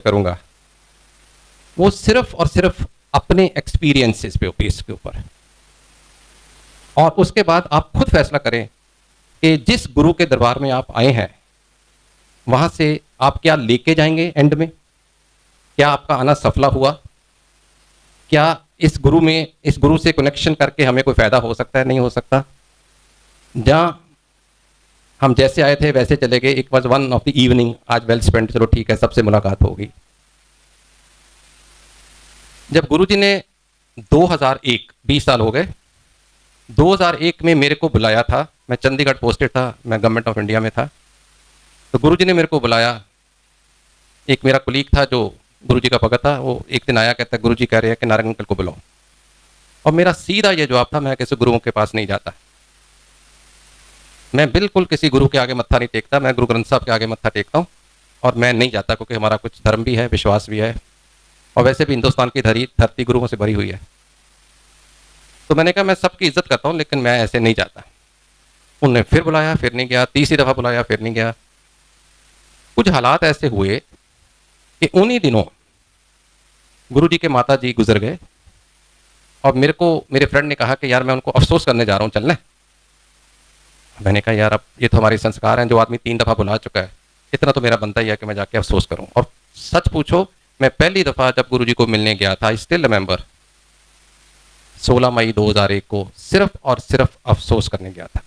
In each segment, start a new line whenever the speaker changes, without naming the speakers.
करूंगा वो सिर्फ और सिर्फ अपने एक्सपीरियंसेस पे बेस के ऊपर, और उसके बाद आप खुद फैसला करें कि जिस गुरु के दरबार में आप आए हैं वहां से आप क्या लेके जाएंगे एंड में, क्या आपका आना सफला हुआ, क्या इस गुरु से कनेक्शन करके हमें कोई फायदा हो सकता है, नहीं हो सकता, जहां हम जैसे आए थे वैसे चले गए, it was one of the evening, आज वेल स्पेंड, चलो ठीक है सबसे मुलाकात होगी। जब गुरुजी ने 2001 20 साल हो गए, 2001 में मेरे को बुलाया था, मैं चंडीगढ़ पोस्टेड था, मैं गवर्नमेंट ऑफ इंडिया में था, तो गुरुजी ने मेरे को बुलाया। एक मेरा कुलीग था जो गुरुजी का भगत था, वो एक दिन आया, कहता गुरुजी कह रहे हैं कि नारंग अंकल को बुलाओ, और मेरा सीधा ये जवाब था मैं किसी गुरुओं के पास नहीं जाता, मैं बिल्कुल किसी गुरु के आगे मत्था नहीं टेकता, मैं गुरु ग्रंथ साहब के आगे मत्था टेकता हूँ, और मैं नहीं जाता क्योंकि हमारा कुछ धर्म भी है, विश्वास भी है, और वैसे भी हिंदुस्तान की धरती गुरुओं से भरी हुई है। तो मैंने कहा मैं सबकी इज्जत करता हूँ लेकिन मैं ऐसे नहीं जाता। उन्होंने फिर बुलाया, फिर नहीं गया, तीसरी दफ़ा बुलाया, फिर नहीं गया। कुछ हालात ऐसे हुए कि उन्हीं दिनों गुरुजी के माता जी गुजर गए, और मेरे को मेरे फ्रेंड ने कहा कि यार मैं उनको अफसोस करने जा रहा हूँ, चलना है? मैंने कहा यार अब ये तो हमारे संस्कार हैं, जो आदमी 3 दफ़ा बुला चुका है इतना तो मेरा बनता ही है कि मैं जाके अफसोस करूं। और सच पूछो, मैं पहली दफ़ा जब गुरुजी को मिलने गया था, आई स्टिल रिमेंबर, 16 मई 2001 को सिर्फ और सिर्फ अफसोस करने गया था,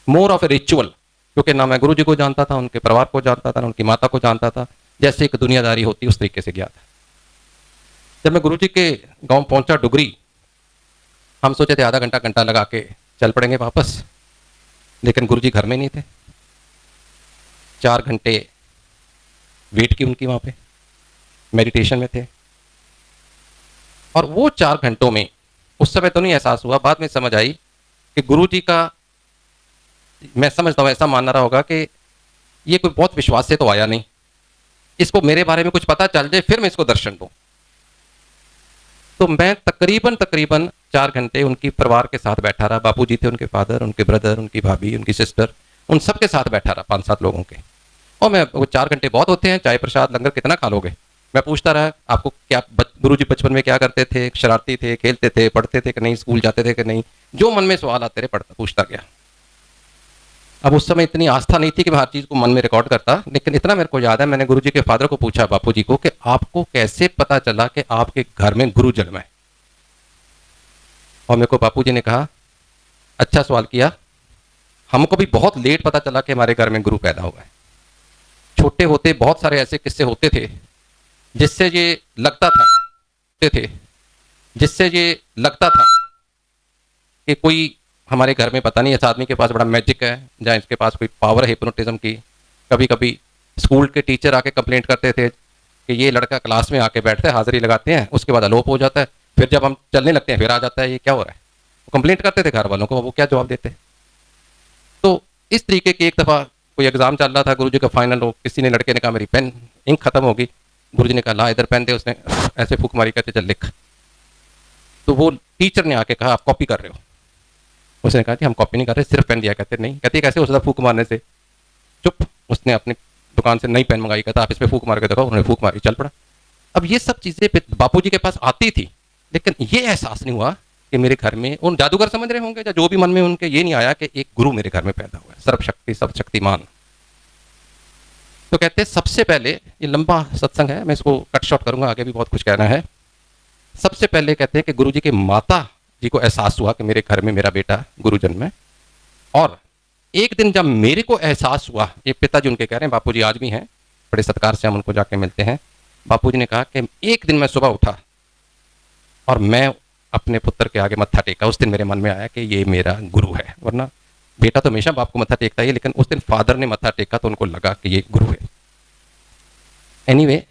मोर ऑफ ए रिचुअल, क्योंकि ना मैं गुरुजी को जानता था, उनके परिवार को जानता था, ना उनकी माता को जानता था, जैसे एक दुनियादारी होती उस तरीके से गया था। जब मैं गुरुजी के गाँव पहुंचा डुगरी, हम सोचे थे आधा घंटा घंटा लगा के चल पड़ेंगे वापस, लेकिन गुरुजी घर में नहीं थे। 4 घंटे वेट की उनकी, वहां पे मेडिटेशन में थे, और वो 4 घंटों में उस समय तो नहीं एहसास हुआ, बाद में समझ आई कि गुरुजी का, मैं समझता हूं ऐसा मानना रहा होगा कि ये कोई बहुत विश्वास से तो आया नहीं, इसको मेरे बारे में कुछ पता चल जाए फिर मैं इसको दर्शन दूं। तो मैं तकरीबन 4 घंटे उनकी परिवार के साथ बैठा रहा, बापूजी थे, उनके फादर, उनके ब्रदर, उनकी भाभी, उनकी सिस्टर, उन सब के साथ बैठा रहा, 5-7 लोगों के। और मैं, वो 4 घंटे बहुत होते हैं, चाय प्रसाद लंगर कितना खा लोगे। मैं पूछता रहा आपको क्या गुरुजी बचपन में क्या करते थे, शरारती थे, खेलते थे, पढ़ते थे कि नहीं, स्कूल जाते थे कि नहीं, जो मन में सवाल आते रहे पूछता गया। अब उस समय इतनी आस्था नहीं थी कि मैं हर चीज़ को मन में रिकॉर्ड करता, लेकिन इतना मेरे को याद है, मैंने गुरुजी के फादर को पूछा, बापूजी को, कि आपको कैसे पता चला कि आपके घर में गुरु जन्मा है? और मेरे को बापूजी ने कहा, अच्छा सवाल किया, हमको भी बहुत लेट पता चला कि हमारे घर में गुरु पैदा हुआ है। छोटे होते बहुत सारे ऐसे किस्से होते थे जिससे ये लगता था कि कोई हमारे घर में, पता नहीं इस आदमी के पास बड़ा मैजिक है, या इसके पास कोई पावर है हिप्नोटिज्म की। कभी कभी स्कूल के टीचर आके कंप्लेंट करते थे कि ये लड़का क्लास में आके बैठते हैं, हाजिरी लगाते हैं, उसके बाद अलोप हो जाता है, फिर जब हम चलने लगते हैं फिर आ जाता है, ये क्या हो रहा है? वो कंप्लेंट करते थे घर वालों को, वो क्या जवाब देते। तो इस तरीके की एक दफ़ा कोई एग्जाम चल रहा था, गुरुजी का फाइनल हो, किसी ने, लड़के ने कहा मेरी पेन इंक खत्म होगी, गुरुजी ने कहा ला इधर पेन दे, उसने ऐसे फूक मारी, कहते चल लिख। तो वो टीचर ने आके कहा आप कॉपी कर रहे हो, उसने कहा कि हम कॉपी नहीं कर रहे, सिर्फ पेन दिया। कहते नहीं, कहते कैसे हो सकता फूक मारने से? चुप। उसने अपनी दुकान से नई पेन मंगाई, कहता आप इसमें फूक मार के देखो, उन्होंने फूक मारी, चल पड़ा। अब ये सब चीज़ें बापूजी के पास आती थी, लेकिन ये एहसास नहीं हुआ कि मेरे घर में, उन जादूगर समझ रहे होंगे या जो भी मन में उनके, ये नहीं आया कि एक गुरु मेरे घर में पैदा हुआ है, सर्वशक्तिमान। तो कहते हैं सबसे पहले, ये लंबा सत्संग है, मैं इसको कट शॉर्ट करूंगा, आगे भी बहुत कुछ कहना है। सबसे पहले कहते हैं कि गुरुजी के माता जी को एहसास हुआ कि मेरे घर में मेरा बेटा गुरु जन्म है, और एक दिन जब मेरे को एहसास हुआ, ये पिताजी उनके कह रहे हैं, बापूजी आज भी हैं, बड़े सत्कार से हम उनको जाके मिलते हैं। बापूजी ने कहा कि एक दिन मैं सुबह उठा और मैं अपने पुत्र के आगे मत्था टेका, उस दिन मेरे मन में आया कि ये मेरा गुरु है, वरना बेटा तो हमेशा बाप को मत्था टेकता है, लेकिन उस दिन फादर ने मत्था टेका तो उनको लगा कि ये गुरु है। एनीवे,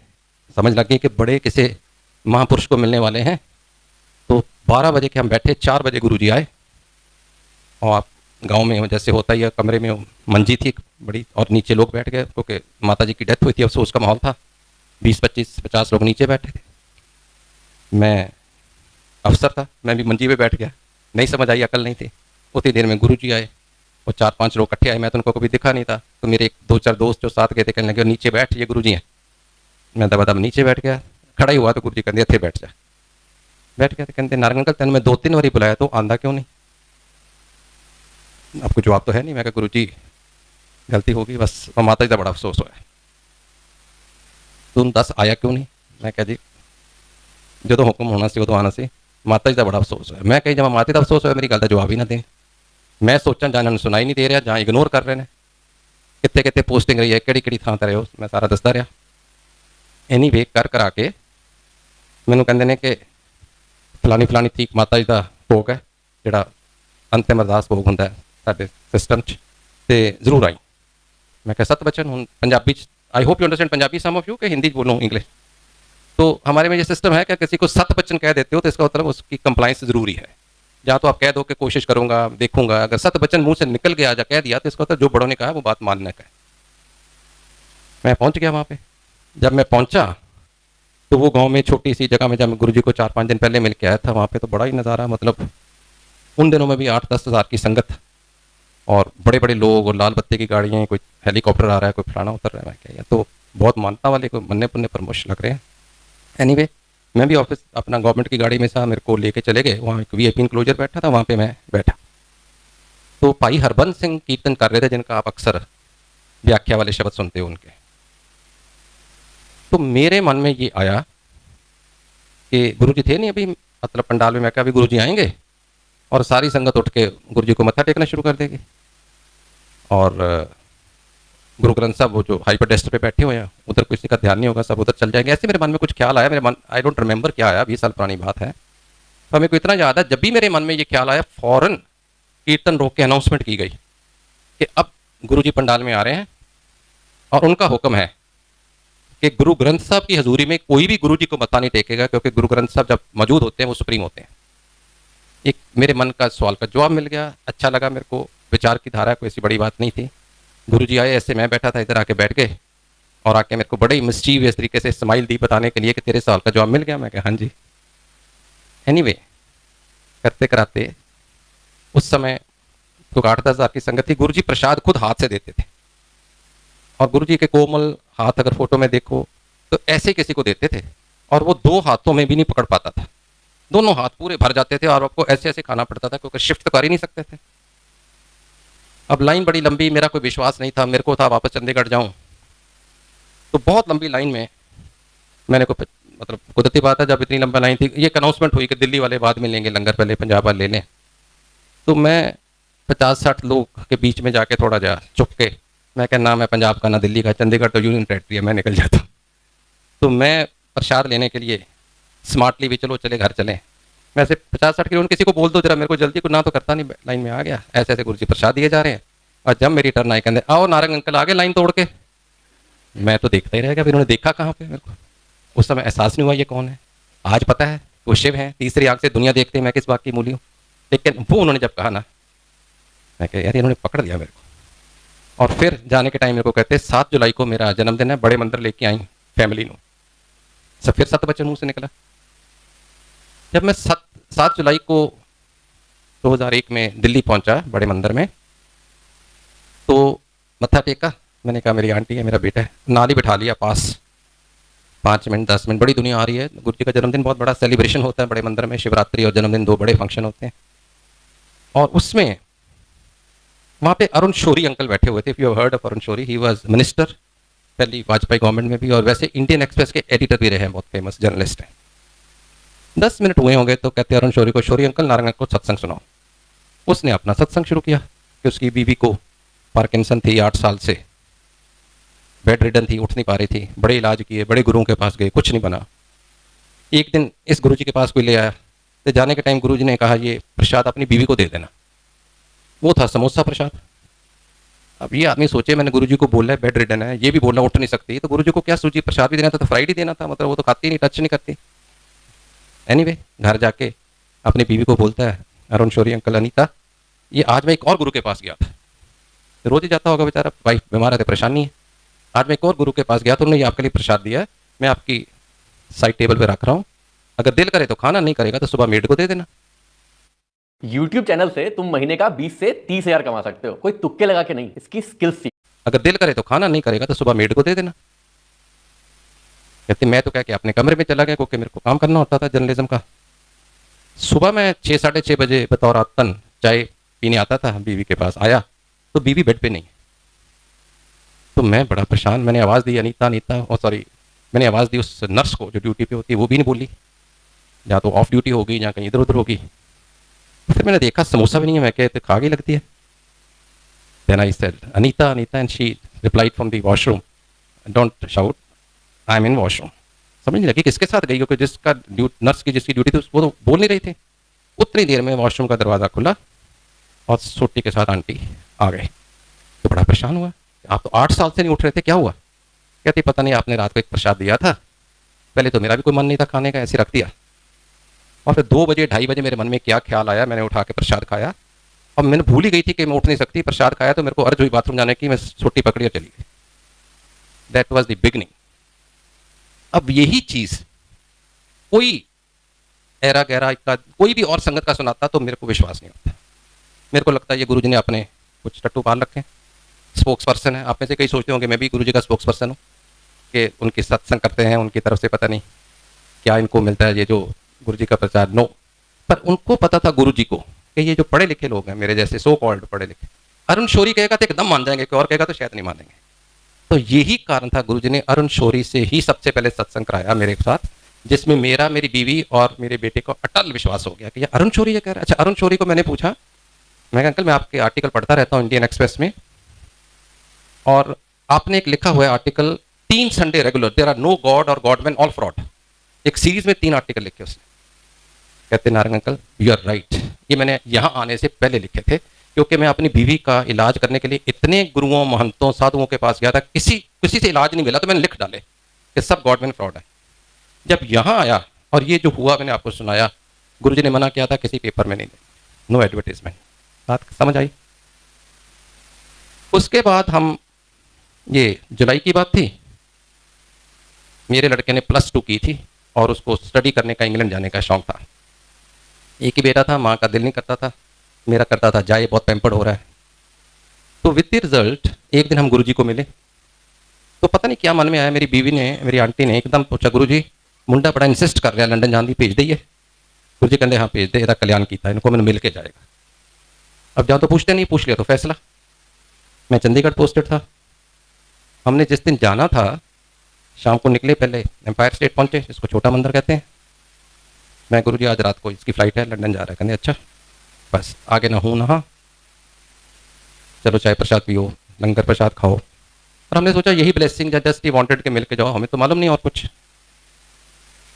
समझ लग गई कि बड़े किसी महापुरुष को मिलने वाले हैं। तो 12 बजे के हम बैठे, 4 बजे गुरुजी आए, और गांव में जैसे होता ही है, कमरे में मंजी थी बड़ी, और नीचे लोग बैठ गए क्योंकि माता जी की डेथ हुई थी, अफसोस का माहौल था। 20-25-50 लोग नीचे बैठे थे, मैं अफसर था, मैं भी मंजी पे बैठ गया, नहीं समझ आई, अकल नहीं थी। उतनी देर में गुरुजी आए, वो 4-5 लोग इकट्ठे आए, मैं तो उनको कभी दिखा नहीं था, तो मेरे 2-4 दोस्त जो साथ गए थे कहने लगे नीचे बैठ, ये गुरुजी हैं। मैं दबा नीचे बैठ गया, खड़ा ही हुआ तो गुरु जी कहते थे बैठ जा। बैठ गया तो कहते नारंग अंकल तेन मैं 2-3 बारी बुलाया तो आंदा क्यों नहीं? आपको जवाब तो है नहीं। मैं कहा गुरु जी गलती होगी बस, और माता जी का बड़ा अफसोस होया, तुम दस आया क्यों नहीं? मैं कहा जी जो हुक्म होना सी उदों आना सी, माता जी का बड़ा अफसोस होया। मैं कही जब माता का अफसोस होया मेरी गल का जवाब ही ना दें। मैं सोचा जां इन्होंने सुनाई नहीं दे रहा जां इग्नोर कर रहे हैं। कितने कितने पोस्टिंग रही है, किहड़ी थां ते रहे हो, मैं सारा दसदा रहा। एनी वे कर करा के मैनू कहते हैं कि फलानी फलानी थी माता जी का भोग है जिहड़ा अंतिम अरदास भोग होंदा है साडे सिस्टम च, ते जरूर आई। मैं कहा सत बचन हूँ Punjabi, I hope you understand Punjabi some of you, कि हिंदी बोलूँ इंग्लिश? तो हमारे में ये सिस्टम है कि किसी को सत बचन कह देते हो तो इसका मतलब उसकी कंप्लाइंस जरूरी है। या तो आप कह दो कि कोशिश करूंगा देखूंगा, अगर सत बचन मुंह से निकल गया या कह दिया तो इसका मतलब जो बड़ों ने कहा वो बात मानने का है। मैं पहुंच गया वहां पे। जब मैं पहुंचा तो वो गांव में छोटी सी जगह में जब मैं गुरु जी को 4-5 दिन पहले मिल के आया था, वहां पे तो बड़ा ही नज़ारा, मतलब उन दिनों में भी 8-10 हज़ार की संगत और बड़े बड़े लोग और लाल बत्ती की गाड़ियाँ, कोई हेलीकॉप्टर आ रहा है, कोई फलाना उतर रहा है। मैं क्या तो बहुत मानता वाले को मन्ने पुन्ने परमोश लग रहे हैं। एनीवे मैं भी ऑफिस अपना गवर्नमेंट की गाड़ी में था, मेरे को लेके चले गए वहाँ, एक वीआईपी इंक्लोजर बैठा था, वहाँ पे मैं बैठा तो भाई हरबंस सिंह कीर्तन कर रहे थे, जिनका आप अक्सर व्याख्या वाले शब्द सुनते हो उनके। तो मेरे मन में ये आया कि गुरु जी थे नहीं अभी मतलब पंडाल में। मैं कहा अभी गुरु जी आएंगे और सारी संगत उठ के गुरु जी को मत्था टेकना शुरू कर देगी, और गुरु ग्रंथ साहब वो जो हाइपर डेस्क पे बैठे हुए हैं उधर किसी का ध्यान नहीं होगा, सब उधर चल जाएंगे। ऐसे मेरे मन में कुछ ख्याल आया, मेरे मन आई डोंट रिमेंबर क्या आया, 20 साल पुरानी बात है। तो मेरे को इतना याद है जब भी मेरे मन में ये ख्याल आया फौरन कीर्तन रोक के अनाउंसमेंट की गई कि अब गुरु जी पंडाल में आ रहे हैं और उनका हुक्म है कि गुरु ग्रंथ साहब की हजूरी में कोई भी गुरु जी को मत्था नहीं टेकेगा, क्योंकि गुरु ग्रंथ साहब जब मौजूद होते हैं वो सुप्रीम होते हैं। एक मेरे मन का सवाल का जवाब मिल गया, अच्छा लगा मेरे को, विचार की धारा कोई ऐसी बड़ी बात नहीं थी। गुरु जी आए, ऐसे मैं बैठा था, इधर आके बैठ गए और आके मेरे को बड़े ही मिस्चीवियस तरीके से स्माइल दी बताने के लिए कि तेरे सवाल का जवाब मिल गया। मैं कहा हाँ जी। एनीवे करते कराते उस समय तो 8-10 हज़ार की संगत थी। गुरु जी प्रसाद खुद हाथ से देते थे, और गुरु जी के कोमल हाथ अगर फोटो में देखो तो ऐसे किसी को देते थे और वो 2 हाथों में भी नहीं पकड़ पाता था, दोनों हाथ पूरे भर जाते थे और आपको ऐसे ऐसे खाना पड़ता था क्योंकि शिफ्ट तो कर ही नहीं सकते थे। अब लाइन बड़ी लंबी, मेरा कोई विश्वास नहीं था, मेरे को था वापस चंडीगढ़ जाऊं, तो बहुत लंबी लाइन में मैंने को मतलब कुदरती बात है जब इतनी लंबी लाइन थी, ये अनाउंसमेंट हुई कि दिल्ली वाले बाद में लेंगे लंगर, पहले पंजाब वाले ले लें। तो मैं 50-60 लोग के बीच में जाके थोड़ा जा चुप के मैं कह ना मैं पंजाब का ना दिल्ली का, चंडीगढ़ तो यूनियन टेरेटरी है, मैं निकल जाता हूँ। तो मैं प्रसाद लेने के लिए स्मार्टली भी चलो चले घर चलें, मैं ऐसे 50-60 किलो किसी को बोल दो जरा मेरे को जल्दी, को ना तो करता नहीं, लाइन में आ गया, ऐसे ऐसे गुरु जी प्रसाद दिए जा रहे हैं। और जब मेरी टर्न आई कहते आओ नारंग अंकल आगे लाइन तोड़ के, मैं तो देखता ही रह गया, फिर उन्होंने देखा कहाँ पे मेरे को, उस समय एहसास नहीं हुआ ये कौन है। आज पता है वो शिव है, तीसरी आंख से दुनिया देखते हैं, मैं किस बात की मूली हूँ। लेकिन वो उन्होंने जब कहा ना, मैं कह यार इन्होंने पकड़ दिया मेरे को। और फिर जाने के टाइम मेरे को कहते 7 जुलाई को मेरा जन्मदिन है, बड़े मंदिर लेके आई फैमिली नो, सब फिर 7 बच्चे मुंह से निकला। जब मैं 7 जुलाई को 2001 में दिल्ली पहुंचा बड़े मंदिर में, तो मत्था टेका, मैंने कहा मेरी आंटी है मेरा बेटा है, नाल ही बिठा लिया पास, 5 मिनट 10 मिनट, बड़ी दुनिया आ रही है। गुरु जी का जन्मदिन बहुत बड़ा सेलिब्रेशन होता है बड़े मंदिर में, शिवरात्रि और जन्मदिन 2 बड़े फंक्शन होते हैं। और उसमें वहाँ पे अरुण शोरी अंकल बैठे हुए थे, if you have heard of Arun Shourie, he was minister पहली वाजपेयी गवर्नमेंट में भी, और वैसे इंडियन एक्सप्रेस के एडिटर भी रहे हैं, बहुत फेमस जर्नलिस्ट हैं। 10 मिनट हुए होंगे तो कहते अरुण शोरी को, शोरी अंकल नारंग को सत्संग सुनाओ। उसने अपना सत्संग शुरू किया कि उसकी बीवी को पार्किंसन थी, 8 साल से बेड रिडन थी, उठ नहीं पा रही थी, बड़े इलाज किए, बड़े गुरुओं के पास गए, कुछ नहीं बना। एक दिन इस गुरु जी के पास कोई ले आया, तो जाने के टाइम गुरु जी ने कहा ये प्रसाद अपनी बीवी को दे देना। वो था समोसा प्रसाद। अब ये आदमी सोचे मैंने गुरु जी को बोला है बेड रिडन है, ये भी बोला उठ नहीं सकती, तो गुरु जी को क्या सूजी प्रसाद भी देना था, तो फ्राइड ही देना था, मतलब वो तो खाती नहीं, टच नहीं करती। एनीवे घर जाके अपनी बीवी को बोलता है अरुण शोरी अंकल, अनीता ये आज मैं एक और गुरु के पास गया था, तो रोज ही जाता होगा बेचारा, वाइफ बीमार है, परेशानी है, आज मैं एक और गुरु के पास गया तो उन्होंने ये आपके लिए प्रसाद दिया है, मैं आपकी साइड टेबल पे रख रहा हूँ, अगर दिल करे तो खाना, नहीं करेगा तो सुबह मेड को दे देना।
YouTube चैनल से तुम महीने का 20 से 30 हजार कमा सकते हो, कोई तुक्के लगा के नहीं, इसकी स्किल्स सीख।
अगर दिल करे तो खाना, नहीं करेगा तो सुबह मेड को दे देना। कहती मैं तो क्या कि अपने कमरे में चला गया क्योंकि मेरे को काम करना होता था जर्नलिज्म का। सुबह मैं 6 साढ़े 6 बजे बतौर आदतन चाय पीने आता था, बीवी के पास आया तो बीवी बेड पे नहीं। तो मैं बड़ा परेशान, मैंने आवाज़ दी अनीता अनीता, और सॉरी मैंने आवाज़ दी उस नर्स को जो ड्यूटी पे होती है, वो भी नहीं बोली, या तो ऑफ ड्यूटी होगी या कहीं इधर उधर होगी। फिर मैंने देखा समोसा भी नहीं है, मैं कहते खा गई लगती है। Then I said Anita Anita and she replied from the washroom, don't shout, I am in washroom. समझ नहीं लगी किसके साथ गई, क्योंकि जिसका नर्स की जिसकी ड्यूटी थी वो तो बोल नहीं रही थी। उतनी देर में वॉशरूम का दरवाज़ा खुला और सोटी के साथ आंटी आ गए। तो बड़ा परेशान हुआ, आप तो 8 साल से नहीं उठ रहे थे, क्या हुआ? कहती पता नहीं, आपने रात को एक प्रसाद दिया था, पहले तो मेरा भी कोई मन नहीं था खाने का, ऐसे रख दिया। और फिर 2 बजे 2:30 बजे मेरे मन में क्या ख्याल आया, मैंने उठा के प्रसाद खाया। और मैंने भूल ही गई थी कि मैं उठ नहीं सकती, प्रसाद खाया तो मेरे को अर्ज हुई बाथरूम जाने की, मैं सोटी पकड़ी और चली गई। That was the beginning. अब यही चीज़ कोई ऐरा गहरा का कोई भी और संगत का सुनाता तो मेरे को विश्वास नहीं होता। मेरे को लगता है ये गुरुजी ने अपने कुछ टट्टू पाल रखे हैं, स्पोक्स पर्सन है। आप में से कई सोचते होंगे मैं भी गुरुजी का स्पोक्स पर्सन हूँ, कि उनकी सत्संग करते हैं, उनकी तरफ से पता नहीं क्या इनको मिलता है ये जो गुरुजी का प्रचार। नो, पर उनको पता था गुरुजी को कि ये जो पढ़े लिखे लोग हैं, मेरे जैसे सो कॉल्ड पढ़े लिखे, अरुण शौरी कहेगा तो एकदम मान जाएंगे, कोई और कहेगा तो शायद नहीं मानेंगे। तो यही कारण था गुरुजी ने अरुण शौरी से ही सबसे पहले सत्संग कराया मेरे साथ, जिसमें मेरा, मेरी बीवी और मेरे बेटे को अटल विश्वास हो गया कि ये अरुण शौरी ये कह रहा है। अच्छा, अरुण शौरी को मैंने पूछा, मैं अंकल मैं आपके आर्टिकल पढ़ता रहता हूँ इंडियन एक्सप्रेस में, और आपने एक लिखा हुआ है article 3 Sunday regular, there are no God और गॉड मैन ऑल फ्रॉड। एक सीरीज में 3 आर्टिकल लिखे उसने। कहते Narang uncle you are right, ये मैंने यहाँ आने से पहले लिखे थे, क्योंकि मैं अपनी बीवी का इलाज करने के लिए इतने गुरुओं, महंतों, साधुओं के पास गया था, किसी से इलाज नहीं मिला, तो मैंने लिख डाले कि सब गॉड मैन फ्रॉड है। जब यहाँ आया और ये जो हुआ मैंने आपको सुनाया, गुरुजी ने मना किया था किसी पेपर में नहीं देना, नो एडवर्टीजमेंट। बात समझ आई? उसके बाद हम, ये जुलाई की बात थी, मेरे लड़के ने +2 की थी और उसको स्टडी करने का, इंग्लैंड जाने का शौक था। एक ही बेटा था, माँ का दिल नहीं करता था, मेरा करता था, जाए बहुत पैम्पर्ड हो रहा है। तो विद द रिजल्ट एक दिन हम गुरुजी को मिले, तो पता नहीं क्या मन में आया, मेरी बीवी ने, मेरी आंटी ने एकदम पूछा, गुरुजी मुंडा बड़ा इंसिस्ट कर रहा है लंदन जाने, भेज दइए। गुरुजी कहते हाँ भेज दे, ਇਹਦਾ कल्याण किया, इनको मैंने मिल के जाएगा। अब जाओ तो पूछते नहीं, पूछ लिया तो फैसला। मैं चंडीगढ़ पोस्टेड था, हमने जिस दिन जाना था शाम को निकले, पहले एम्पायर स्टेट पहुंचे, जिसको छोटा मंदिर कहते हैं। मैं गुरुजी आज रात को इसकी फ्लाइट है, लंदन जा रहा है। कहते अच्छा, बस आगे ना हूँ ना हाँ, चलो चाय प्रसाद पियो, लंगर प्रसाद खाओ। और हमने सोचा यही ब्लेसिंग, जस्ट ही वांटेड के मिल के जाओ, हमें तो मालूम नहीं और कुछ।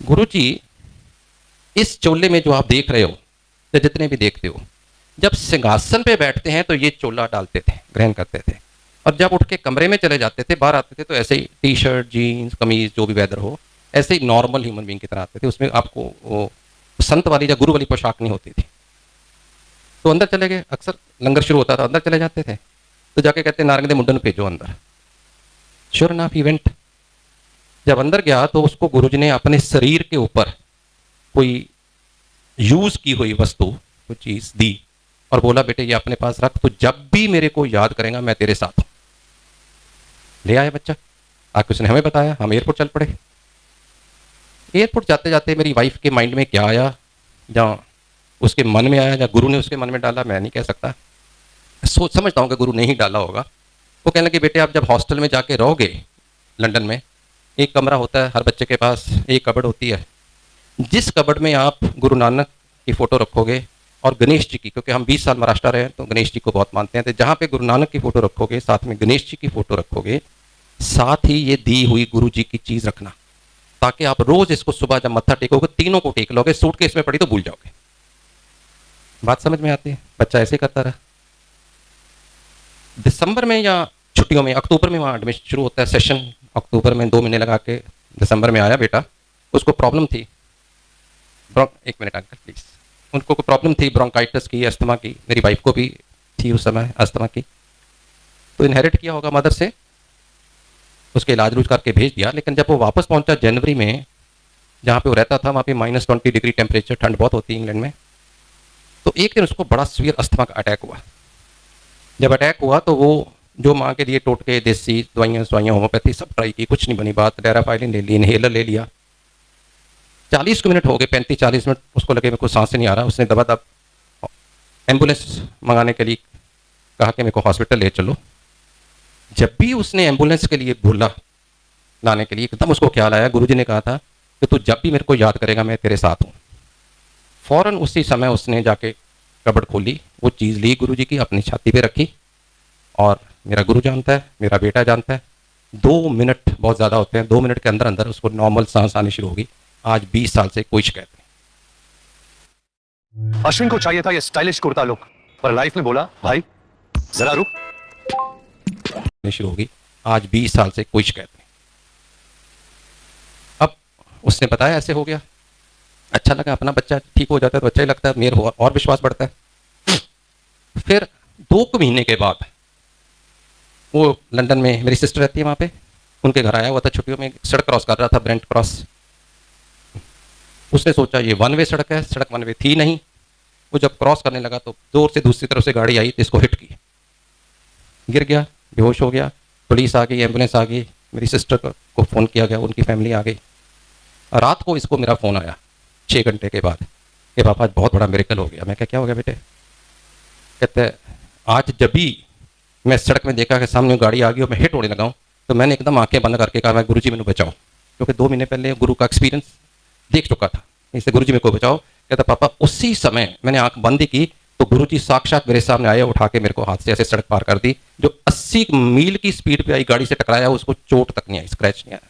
गुरुजी इस चोले में जो आप देख रहे हो, या जितने भी देखते हो, जब सिंहासन पे बैठते हैं तो ये चोला डालते थे, ग्रहण करते थे, और जब उठ के कमरे में चले जाते थे, बाहर आते थे, तो ऐसे ही टी शर्ट, जीन्स, कमीज, जो भी वेदर हो, ऐसे ही नॉर्मल ह्यूमन बीइंग की तरह आते थे। उसमें आपको वो संत वाली या गुरु वाली पोशाक नहीं होती थी। तो अंदर चले गए, अक्सर लंगर शुरू होता था, अंदर चले जाते थे, तो जाके कहते नारंग दे मुंडन भेजो अंदर। श्योर इनफ इवेंट, जब अंदर गया तो उसको गुरुजी ने अपने शरीर के ऊपर कोई यूज की हुई वस्तु, कोई चीज दी और बोला बेटे ये अपने पास रख, तो जब भी मेरे को याद करेगा मैं तेरे साथ हूं। ले आया बच्चा, आके उसने हमें बताया, हम एयरपोर्ट चल पड़े। एयरपोर्ट जाते जाते मेरी वाइफ के माइंड में क्या आया, या उसके मन में आया, या गुरु ने उसके मन में डाला, मैं नहीं कह सकता। सोच समझता हूँ कि गुरु ने ही डाला होगा। वो कहने लगे बेटे आप जब हॉस्टल में जाके रहोगे लंदन में, एक कमरा होता है हर बच्चे के पास, एक कबर्ड होती है, जिस कबर्ड में आप गुरु नानक की फ़ोटो रखोगे और गणेश जी की, क्योंकि हम 20 साल महाराष्ट्र रहे हैं तो गणेश जी को बहुत मानते हैं, तो जहाँ पे गुरु नानक की फ़ोटो रखोगे, साथ में गणेश जी की फ़ोटो रखोगे, साथ ही ये दी हुई गुरु जी की चीज़ रखना, ताकि आप रोज़ इसको सुबह जब मत्था टेकोगे, तीनों को टेक लोगे, सूटकेस में पड़ी तो भूल जाओगे। बात समझ में आती है? बच्चा ऐसे करता रहा। दिसंबर में या छुट्टियों में, अक्टूबर में वहाँ एडमिशन शुरू होता है, सेशन अक्टूबर में 2 महीने लगा के दिसंबर में आया बेटा। उसको प्रॉब्लम थी, एक मिनट अंकल प्लीज, उनको कोई प्रॉब्लम थी, ब्रोंकाइटिस की, अस्थमा की, मेरी वाइफ को भी थी उस समय अस्थमा की, तो इनहेरिट किया होगा मदर से, उसके इलाज रूज करके भेज दिया। लेकिन जब वो वापस पहुंचा जनवरी में, जहाँ पे वो रहता था वहाँ पे -20 डिग्री टेम्परेचर, ठंड बहुत होती है इंग्लैंड में, तो एक दिन उसको बड़ा सीवियर अस्थमा का अटैक हुआ। जब अटैक हुआ तो वो जो माँ के लिए टोटके देसी दवाइयाँ होम्योपैथी सब ट्राई की, कुछ नहीं बनी बात। डेराफाइलिन ले ली, इन्हेलर ले लिया। 40 मिनट हो गए, 35-40 मिनट उसको लगे मेरे को सांस नहीं आ रहा। उसने दबा दब एम्बुलेंस मंगाने के लिए कहा कि मेरे को हॉस्पिटल ले चलो। जब भी उसने एम्बुलेंस के लिए बोला लाने के लिए, एकदम उसको ख्याल आया, गुरुजी ने कहा था कि तू जब भी मेरे को याद करेगा मैं तेरे साथ हूँ। फौरन उसी समय उसने जाके कबड़ खोली, वो चीज़ ली गुरुजी की, अपनी छाती पे रखी। और मेरा गुरु जानता है, मेरा बेटा जानता है, 2 मिनट बहुत ज़्यादा होते हैं, 2 मिनट के अंदर अंदर उसको नॉर्मल सांस आनी शुरू होगी। आज 20 साल से कोई शिकायत नहीं।
अश्विन को चाहिए था ये स्टाइलिश कुर्ता लुक, पर लाइफ ने बोला भाई जरा रुक।
शुरू होगी। आज 20 साल से कोई शिकायत नहीं। अब उसने बताया ऐसे हो गया, अच्छा लगा, अपना बच्चा ठीक हो जाता है तो अच्छा ही लगता है, मेरे और विश्वास बढ़ता है। फिर 2 महीने के बाद वो लंदन में मेरी सिस्टर रहती है, वहाँ पे उनके घर आया हुआ था छुट्टियों में। सड़क क्रॉस कर रहा था, ब्रेंट क्रॉस। उसने सोचा ये 1 वे सड़क है, सड़क 1 वे थी नहीं। वो जब क्रॉस करने लगा तो जोर से दूसरी तरफ से गाड़ी आई तो इसको हिट की, गिर गया, बेहोश हो गया। पुलिस आ गई, एम्बुलेंस आ गई, मेरी सिस्टर को फ़ोन किया गया, उनकी फैमिली आ गई। रात को इसको मेरा फ़ोन आया 6 घंटे के बाद कि पापा आज बहुत बड़ा मिरेकल हो गया। मैं क्या हो गया बेटे? कहते आज जब भी मैं सड़क में देखा कि सामने गाड़ी आ गई और मैं हिट होने लगा हूँ तो मैंने एकदम आंखें बंद करके कहा मैं गुरुजी मैंने बचाओ, क्योंकि 2 महीने पहले गुरु का एक्सपीरियंस देख चुका था, इससे गुरुजी मेरे को बचाओ। कहता पापा उसी समय मैंने आंख बंद की तो गुरुजी साक्षात मेरे सामने आए, उठा के मेरे को हाथ से ऐसे सड़क पार कर दी। जो 80 मील की स्पीड पे आई गाड़ी से टकराया, उसको चोट तक नहीं आई, स्क्रैच नहीं आया।